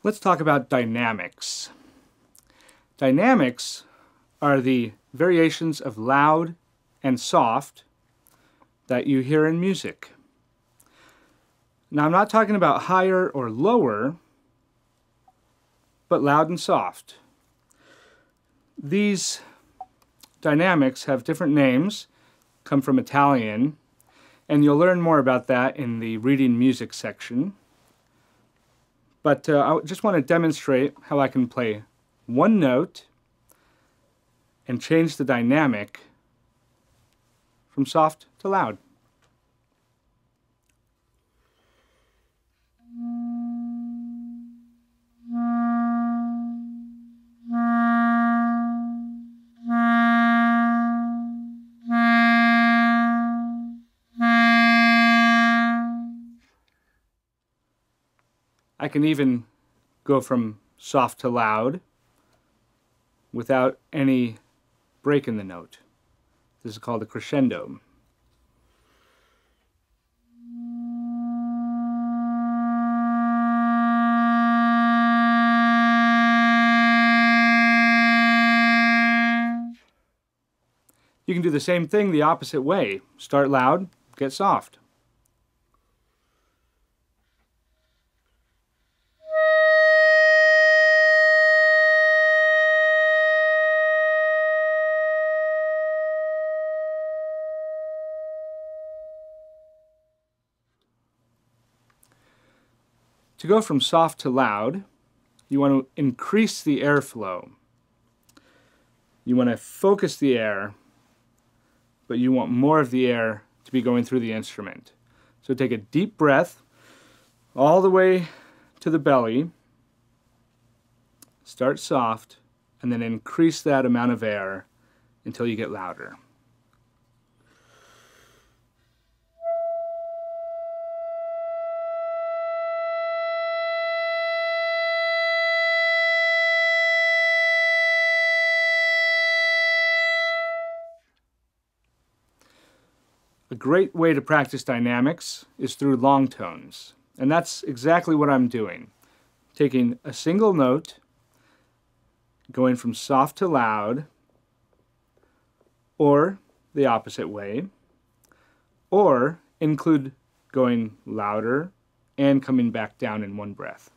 Let's talk about dynamics. Dynamics are the variations of loud and soft that you hear in music. Now, I'm not talking about higher or lower, but loud and soft. These dynamics have different names, come from Italian, and you'll learn more about that in the reading music section. But I just want to demonstrate how I can play one note and change the dynamic from soft to loud. I can even go from soft to loud without any break in the note. This is called a crescendo. You can do the same thing the opposite way. Start loud, get soft. To go from soft to loud, you want to increase the airflow. You want to focus the air, but you want more of the air to be going through the instrument. So take a deep breath all the way to the belly, start soft, and then increase that amount of air until you get louder. A great way to practice dynamics is through long tones, and that's exactly what I'm doing. Taking a single note, going from soft to loud, or the opposite way, or include going louder and coming back down in one breath.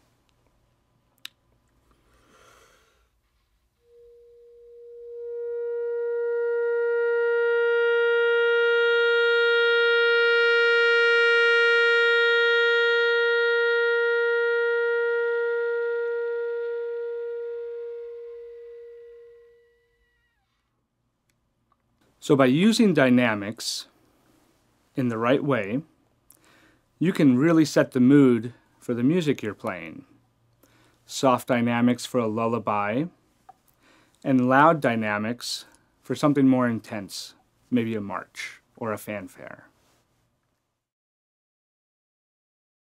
So by using dynamics in the right way, you can really set the mood for the music you're playing. Soft dynamics for a lullaby, and loud dynamics for something more intense, maybe a march or a fanfare.